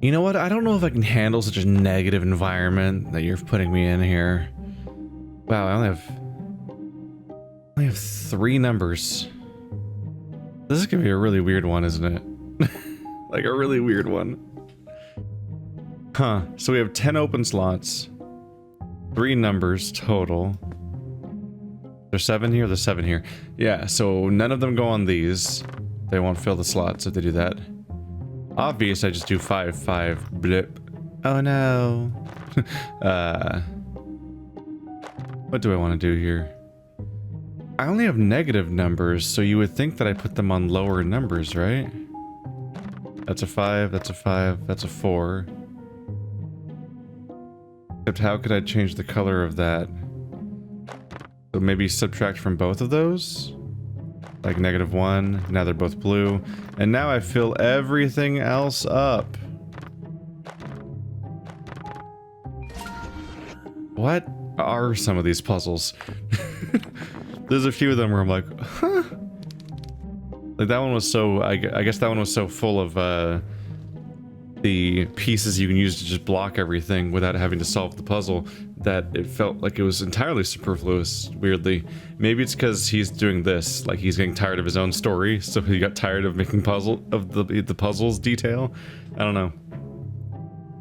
You know what? I don't know if I can handle such a negative environment that you're putting me in here. Wow, I only have 3 numbers. This is gonna be a really weird one, isn't it? Like a really weird one. Huh. So we have 10 open slots. 3 numbers total. There's 7 here, there's 7 here. Yeah, so none of them go on these. They won't fill the slots if they do that. Obvious, I just do 5, 5, blip. Oh no. What do I want to do here? I only have negative numbers, so you would think that I put them on lower numbers, right? That's a 5, that's a 5, that's a 4. Except how could I change the color of that? So maybe subtract from both of those? Like -1, now they're both blue. And now I fill everything else up. What are some of these puzzles? There's a few of them where I'm like, huh? Like that one was so, I guess that one was so full of the pieces you can use to just block everything without having to solve the puzzle that it felt like it was entirely superfluous, weirdly. Maybe it's because he's doing this, like he's getting tired of his own story, so he got tired of making the puzzles detail. I don't know.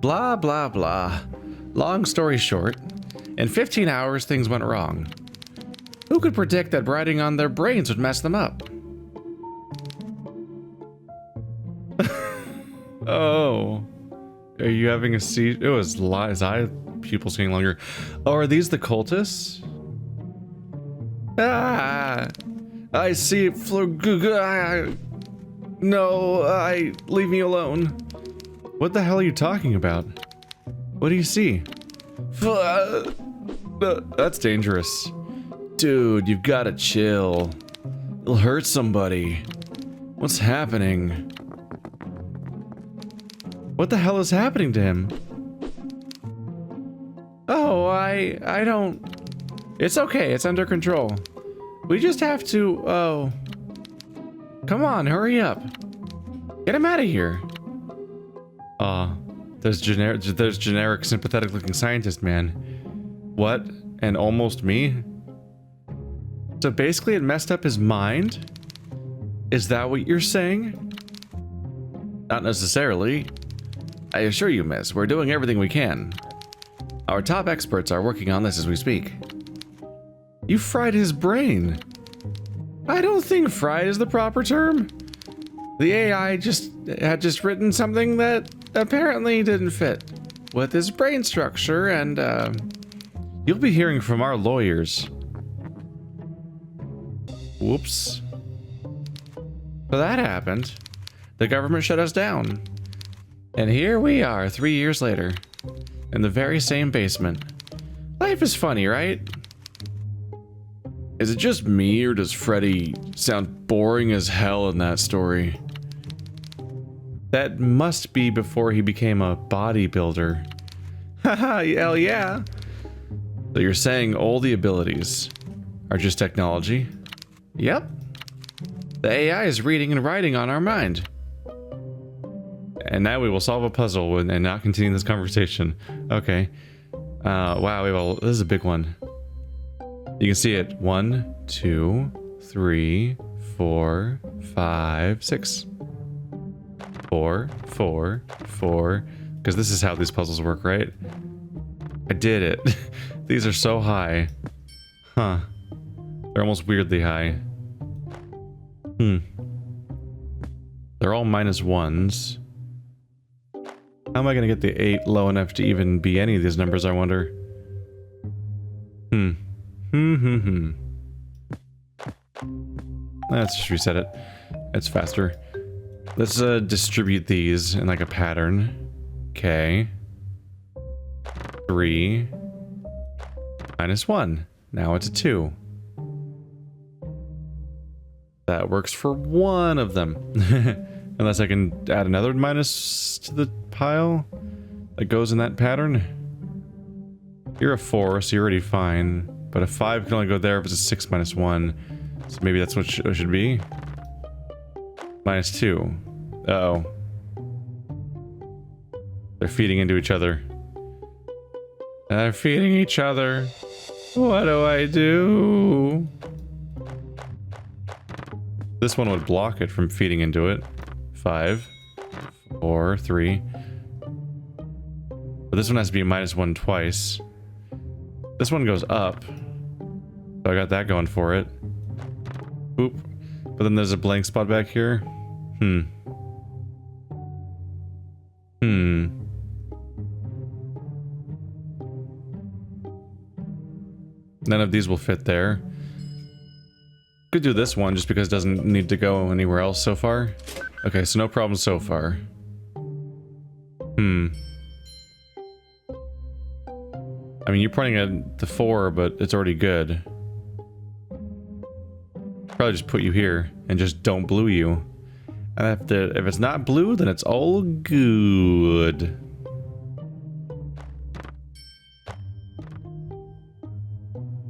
Blah, blah, blah. Long story short, in 15 hours things went wrong. Who could predict that writing on their brains would mess them up? Oh. Are you having a seizure? Oh, his eye pupils getting longer. Oh, are these the cultists? Ah! I see no, leave me alone. What the hell are you talking about? What do you see? That's dangerous. Dude, you've got to chill. It'll hurt somebody. What's happening? What the hell is happening to him? Oh, I don't... It's okay, it's under control. We just have to... Oh. Come on, hurry up. Get him out of here. There's generic sympathetic looking scientist man. What? And almost me? So basically it messed up his mind? Is that what you're saying? Not necessarily. I assure you, miss, we're doing everything we can. Our top experts are working on this as we speak. You fried his brain. I don't think fried is the proper term. The AI had just written something that apparently didn't fit with his brain structure, and you'll be hearing from our lawyers. Whoops. So that happened. The government shut us down. And here we are 3 years later, in the very same basement. Life is funny, right? Is it just me, or does Freddy sound boring as hell in that story? That must be before he became a bodybuilder. Haha, hell yeah! So you're saying all the abilities are just technology? Yep. The AI is reading and writing on our mind. And now we will solve a puzzle and not continue this conversation. Okay. Wow, this is a big one. You can see it. 1, 2, 3, 4, 5, 6. 4, 4, 4. Because this is how these puzzles work, right? I did it. These are so high. Huh. They're almost weirdly high. They're all -1s. How am I gonna get the 8 low enough to even be any of these numbers, I wonder? Let's just reset it. It's faster. Let's distribute these in like a pattern. Okay. 3. -1. Now it's a 2. That works for one of them. Unless I can add another minus to the pile that goes in that pattern. You're a 4, so you're already fine. But a 5 can only go there if it's a 6 -1. So maybe that's what it should be. -2. Uh-oh. They're feeding into each other. They're feeding each other. What do I do? This one would block it from feeding into it. 5, 4, 3. But this one has to be -1 twice. This one goes up. So I got that going for it. Oop. But then there's a blank spot back here. None of these will fit there. Could do this one just because it doesn't need to go anywhere else so far. Okay, so no problem so far. I mean, you're pointing at the 4, but it's already good. Probably just put you here and just don't blue you. And if it's not blue, then it's all good.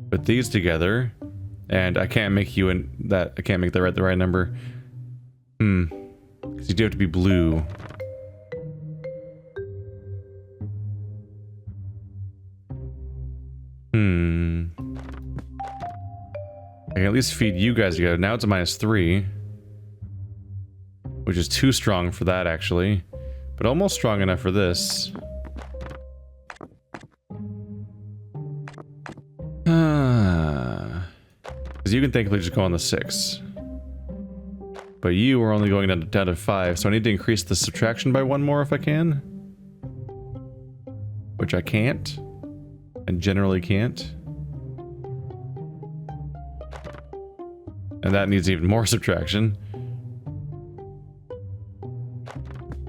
Put these together, and I can't make you in that. I can't make the right number. Because you do have to be blue. I can at least feed you guys together. Now it's a -3. Which is too strong for that, actually. But almost strong enough for this. Because you can thankfully just go on the 6. But you are only going down to 5, so I need to increase the subtraction by 1 more if I can. Which I can't. And generally can't. And that needs even more subtraction.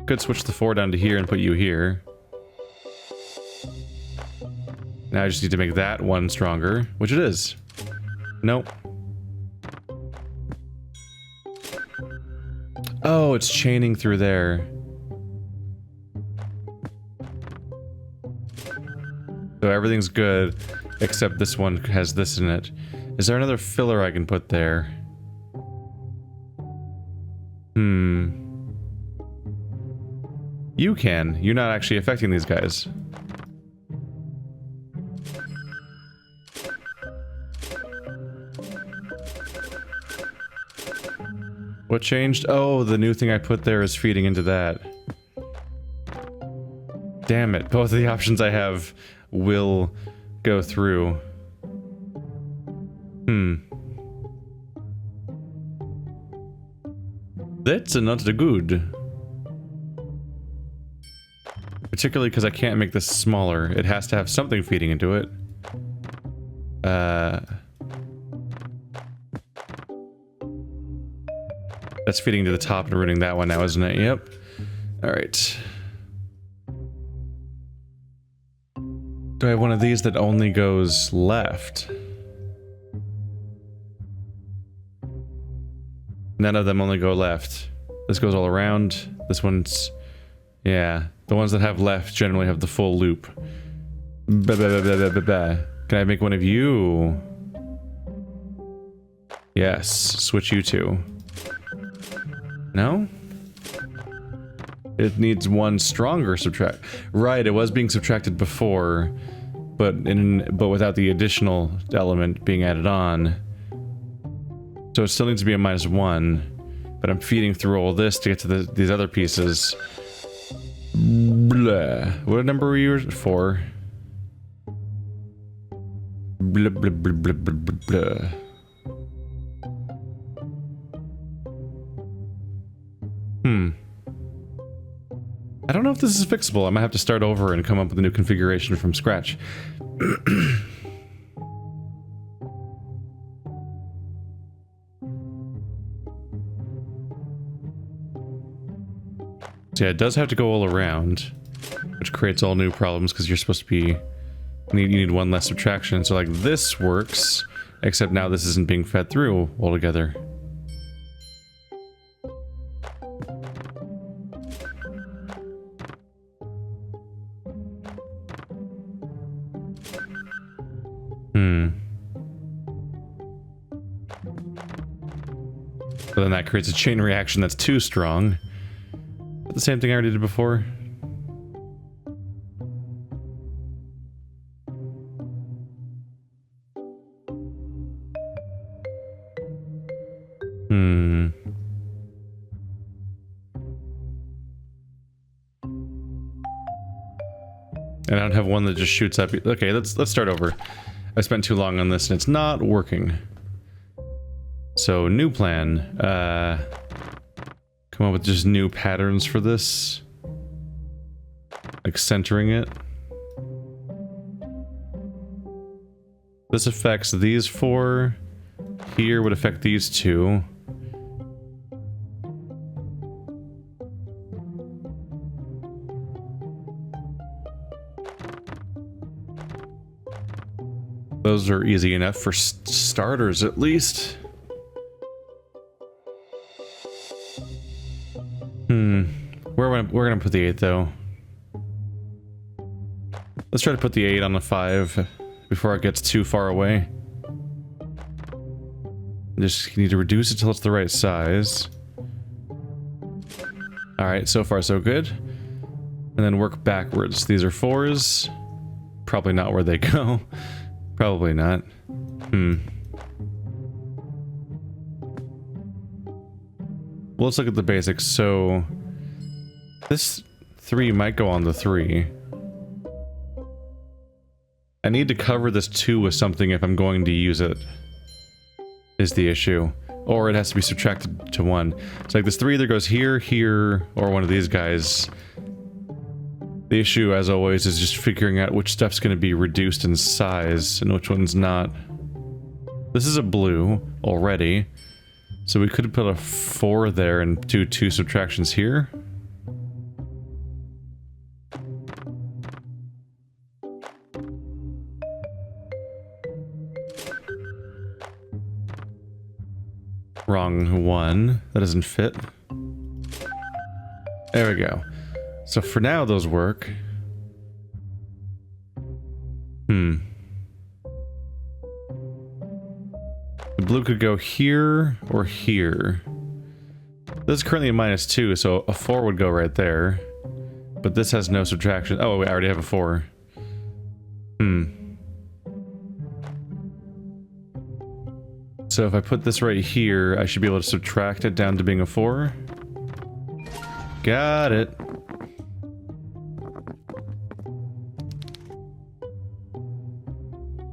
Could switch the 4 down to here and put you here. Now I just need to make that one stronger, which it is. Nope. Oh, it's chaining through there. So everything's good, except this one has this in it. Is there another filler I can put there? You can. You're not actually affecting these guys. What changed? Oh, the new thing I put there is feeding into that. Damn it. Both of the options I have will go through. That's not good. Particularly because I can't make this smaller. It has to have something feeding into it. That's feeding to the top and ruining that one now, isn't it? Yep. Alright. Do I have one of these that only goes left? None of them only go left. This goes all around. This one's... yeah. The ones that have left generally have the full loop. Can I make one of you? Yes. Switch you two. No? It needs one stronger subtract. Right, it was being subtracted before, but without the additional element being added on. So it still needs to be a -1, but I'm feeding through all this to get to these other pieces. Blah. What number were you? 4. Blah, blah, blah, blah, blah, blah, blah. I don't know if this is fixable. I might have to start over and come up with a new configuration from scratch. So yeah, it does have to go all around, which creates all new problems because you're supposed to be... you need one less subtraction. So like this works, except now this isn't being fed through altogether. But then that creates a chain reaction that's too strong. But the same thing I already did before. And I don't have one that just shoots up. Okay, let's start over. I spent too long on this and it's not working. So, new plan. Come up with just new patterns for this. Like centering it. This affects these 4. Here would affect these 2. Those are easy enough for starters, at least. We're gonna put the 8 though. Let's try to put the 8 on the 5 before it gets too far away. Just need to reduce it till it's the right size. Alright, so far so good. And then work backwards. These are 4s. Probably not where they go. Probably not. Well, let's look at the basics. So, this 3 might go on the 3. I need to cover this 2 with something if I'm going to use it, is the issue. Or it has to be subtracted to 1. So like this 3 either goes here, here, or one of these guys. The issue, as always, is just figuring out which stuff's going to be reduced in size and which one's not. This is a blue already, so we could put a 4 there and do 2 subtractions here. Wrong one. That doesn't fit. There we go. So for now, those work. The blue could go here or here. This is currently a -2, so a 4 would go right there. But this has no subtraction. Oh, I already have a 4. So if I put this right here, I should be able to subtract it down to being a 4. Got it.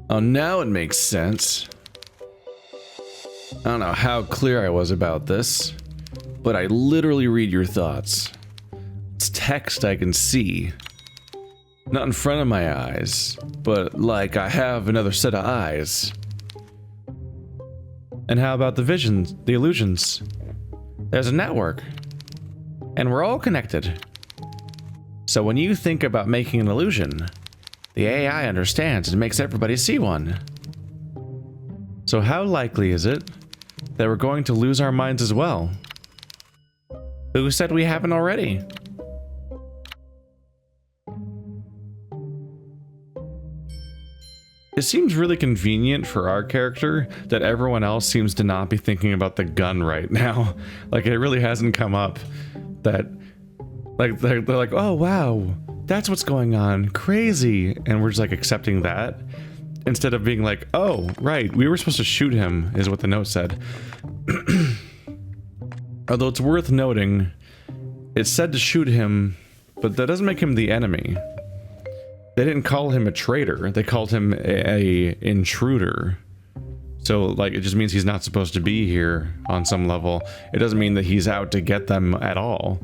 Oh, now it makes sense. I don't know how clear I was about this, but I literally read your thoughts. It's text I can see. Not in front of my eyes, but like I have another set of eyes. And how about the visions, the illusions? There's a network. And we're all connected. So when you think about making an illusion, the AI understands and makes everybody see one. So how likely is it that we're going to lose our minds as well? Who said we haven't already? It seems really convenient for our character that everyone else seems to not be thinking about the gun right now. Like, it really hasn't come up that, like, they're like, oh wow, that's what's going on, crazy, and we're just like accepting that instead of being like, oh right, we were supposed to shoot him, is what the note said. Although it's worth noting, it said to shoot him, but that doesn't make him the enemy. They didn't call him a traitor, they called him a intruder. So, like, it just means he's not supposed to be here on some level. It doesn't mean that he's out to get them at all.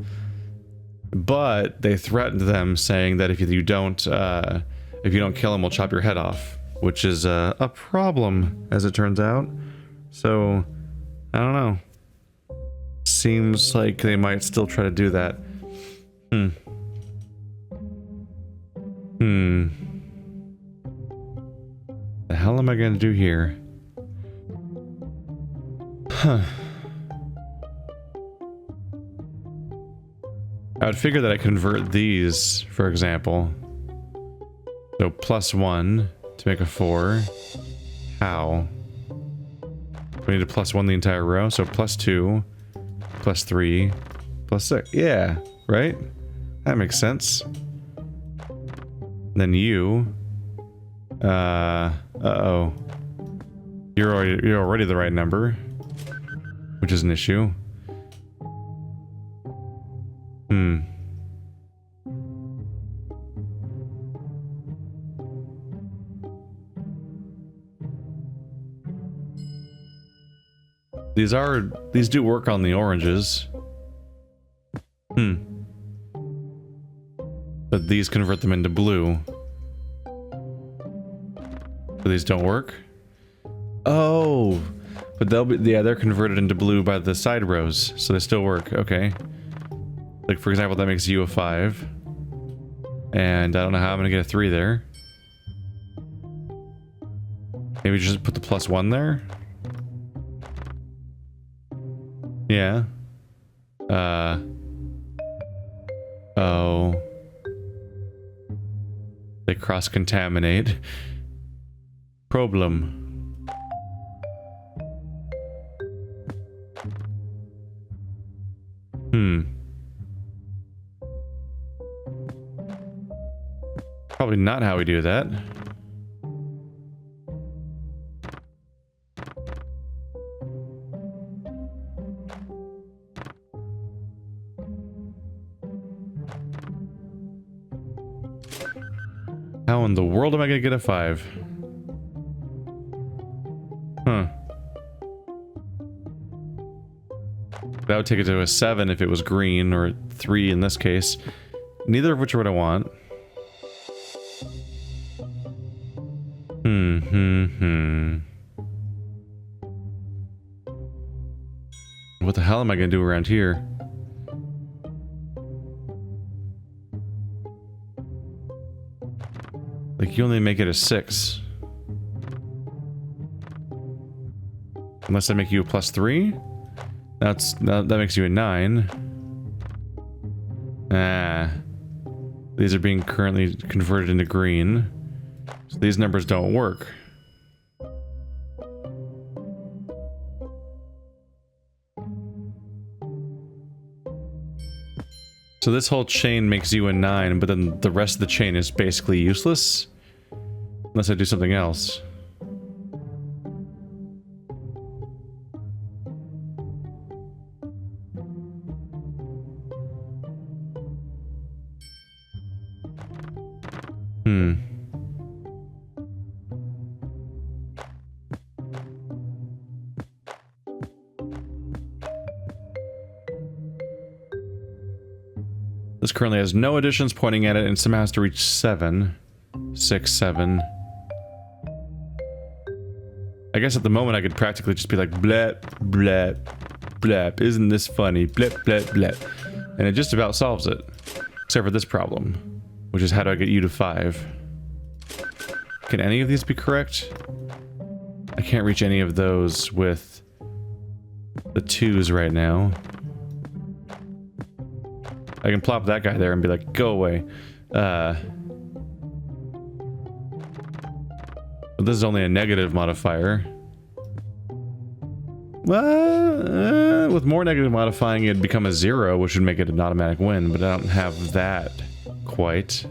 But they threatened them, saying that if you don't kill him, we'll chop your head off. Which is a problem, as it turns out. So, I don't know. Seems like they might still try to do that. The hell am I gonna do here? Huh. I would figure that I convert these, for example. So +1 to make a 4. How? We need to +1 the entire row, so +2, +3, +6. Yeah, right? That makes sense. Then you. Uh-oh. You're already the right number, which is an issue. These do work on the oranges. But these convert them into blue. But these don't work? Oh! But they'll be, yeah, they're converted into blue by the side rows, so they still work, okay. Like, for example, that makes you a 5. And I don't know how I'm gonna get a 3 there. Maybe just put the +1 there? Yeah. Oh. They cross-contaminate. Problem. Probably not how we do that. How in the world am I gonna get a 5? Huh. That would take it to a 7 if it was green, or 3 in this case. Neither of which are what I want. What the hell am I gonna do around here? Like, you only make it a 6. Unless I make you a +3? That makes you a 9. Ah. These are being currently converted into green. So these numbers don't work. So this whole chain makes you a 9, but then the rest of the chain is basically useless? Unless I do something else. This currently has no additions pointing at it and somehow has to reach 7. 6, 7. I guess at the moment I could practically just be like, blep, blep, blep, isn't this funny? Blep, blep, blep. And it just about solves it. Except for this problem, which is how do I get you to 5? Can any of these be correct? I can't reach any of those with the 2s right now. I can plop that guy there and be like, go away. But this is only a negative modifier. Well, with more negative modifying, it'd become a 0, which would make it an automatic win, but I don't have that quite.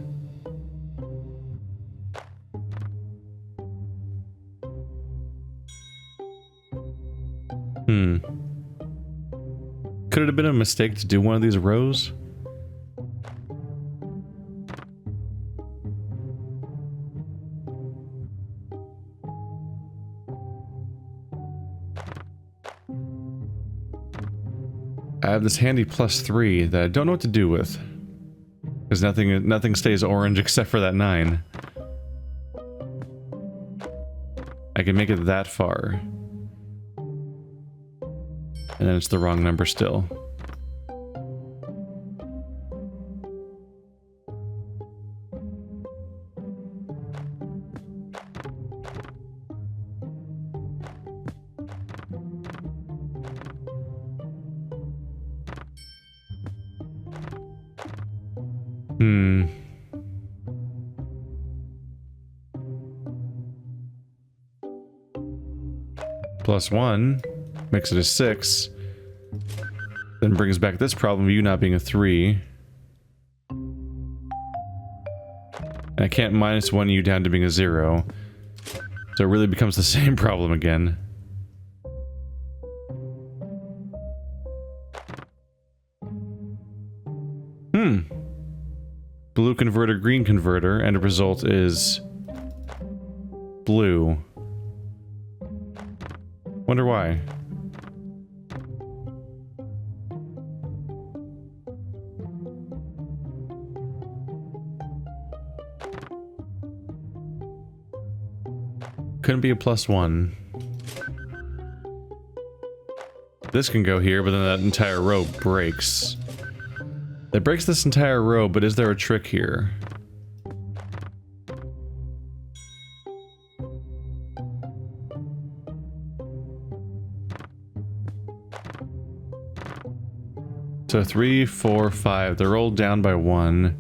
Could it have been a mistake to do one of these rows? I have this handy +3 that I don't know what to do with. Because nothing stays orange except for that 9. I can make it that far. And then it's the wrong number still. +1 makes it a 6. Then brings back this problem of you not being a 3. And I can't -1 you down to being a 0. So it really becomes the same problem again. Blue converter, green converter, and the result is blue. Wonder why. Couldn't be a +1. This can go here, but then that entire row breaks. It breaks this entire row, but is there a trick here? So 3, 4, 5. They're all down by 1.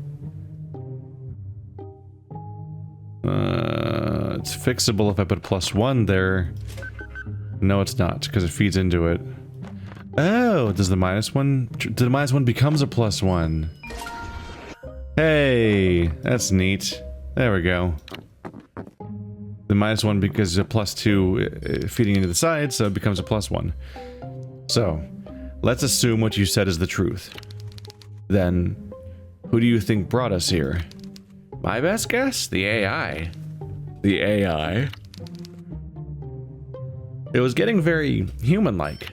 It's fixable if I put a +1 there. No, it's not, because it feeds into it. Oh, does the -1... The -1 becomes a +1. Hey, that's neat. There we go. The -1 because a +2 feeding into the side, so it becomes a +1. So, let's assume what you said is the truth. Then, who do you think brought us here? My best guess? The AI. The AI? It was getting very human-like.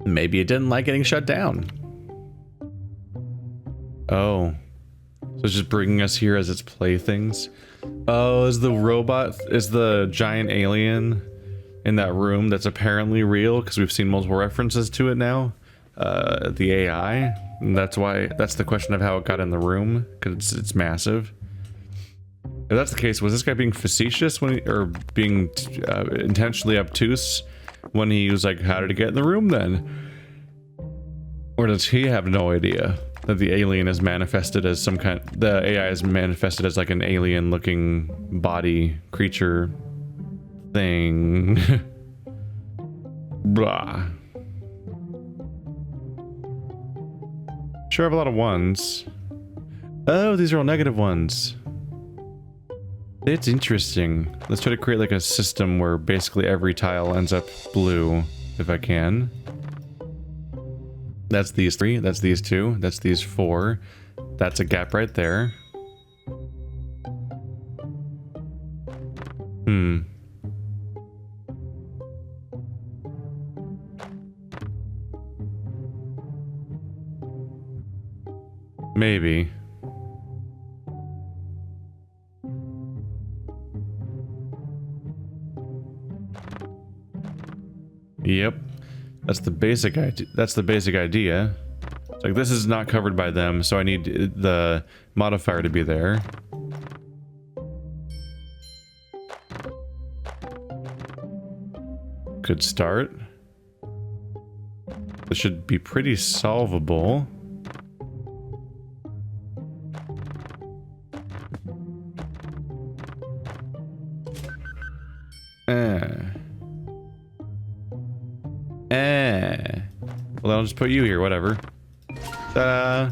Maybe it didn't like getting shut down. Oh. So it's just bringing us here as its playthings? Oh, is the robot, is the giant alien in that room that's apparently real, because we've seen multiple references to it now, the AI? And that's why, that's the question of how it got in the room, because it's massive. If that's the case, was this guy being facetious when he, or being intentionally obtuse when he was like, how did it get in the room then? Or does he have no idea that the alien is manifested as some kind, the AI is manifested as like an alien looking body creature thing? Blah. Sure have a lot of ones. Oh, these are all negative ones. It's interesting. Let's try to create like a system where basically every tile ends up blue, if I can. That's these 3, that's these 2, that's these 4. That's a gap right there. Maybe. Yep. That's the basic idea. That's the basic idea. It's like, this is not covered by them, so I need the modifier to be there. Good start. This should be pretty solvable. Well, I'll just put you here, whatever. Ta-da!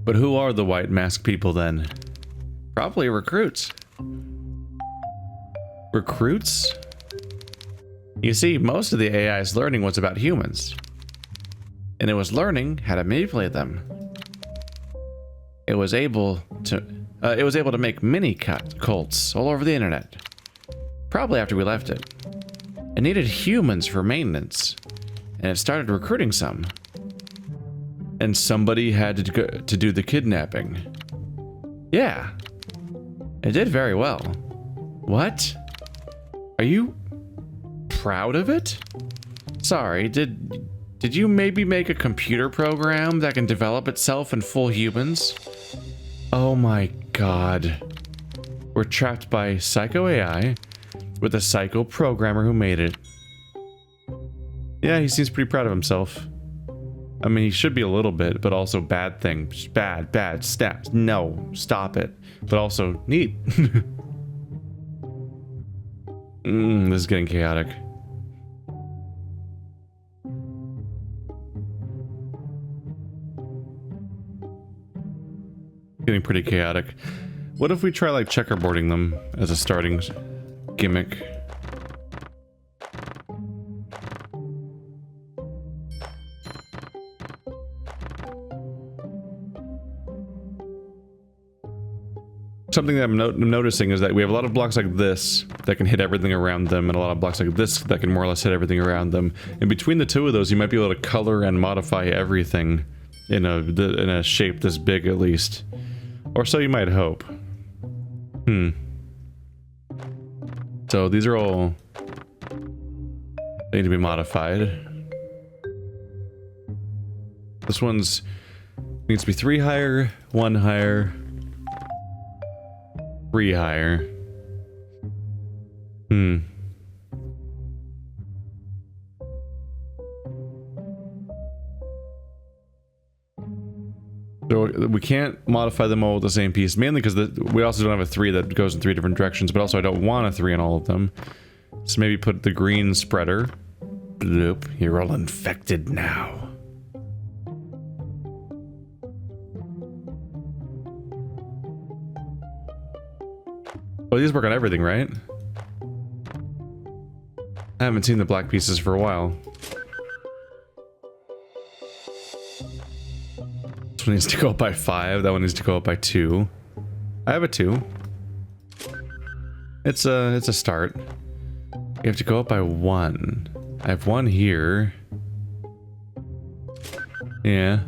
But who are the white mask people then? Probably recruits. Recruits? You see, most of the AI's learning was about humans. And it was learning how to manipulate them. It was able to make mini cults all over the internet. Probably after we left it. It needed humans for maintenance, and it started recruiting some. And somebody had to do the kidnapping. Yeah. It did very well. What? Are you proud of it? Sorry, did you maybe make a computer program that can develop itself in full humans? Oh my god. We're trapped by Psycho AI with a psycho programmer who made it. Yeah, he seems pretty proud of himself. I mean, he should be a little bit, but also bad things. Bad, snaps. No, stop it. But also, neat. This is getting chaotic. Getting pretty chaotic. What if we try like checkerboarding them as a starting gimmick? Something that I'm noticing is that we have a lot of blocks like this that can hit everything around them, and a lot of blocks like this that can more or less hit everything around them. And between the two of those, you might be able to color and modify everything in a shape this big at least. Or so you might hope. So these are all need to be modified. This one's needs to be 3 higher, 1 higher, 3 higher. So we can't modify them all with the same piece, mainly because we also don't have a 3 that goes in 3 different directions, but also I don't want a 3 in all of them. So maybe put the green spreader. Bloop, you're all infected now. Oh, these work on everything, right? I haven't seen the black pieces for a while. This one needs to go up by 5, that one needs to go up by 2. I have a 2. It's a start. You have to go up by 1. I have 1 here. Yeah.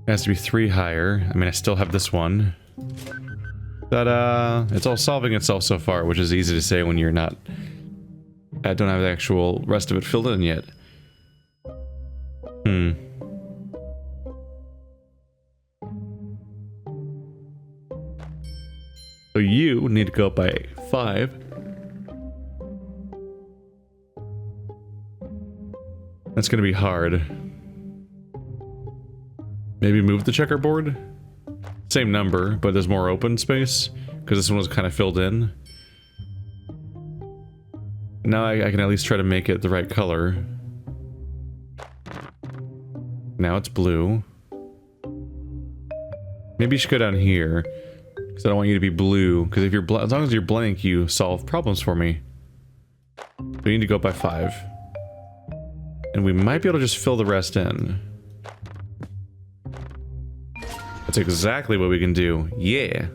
It has to be 3 higher. I mean, I still have this one. Ta-da! It's all solving itself so far, which is easy to say when you're not... I don't have the actual rest of it filled in yet. So you need to go up by 5. That's gonna be hard. Maybe move the checkerboard? Same number, but there's more open space, because this one was kind of filled in. Now I can at least try to make it the right color. Now it's blue. Maybe you should go down here, because I don't want you to be blue, because if you're as long as you're blank, you solve problems for me. So you need to go up by 5. And we might be able to just fill the rest in. That's exactly what we can do. Yeah.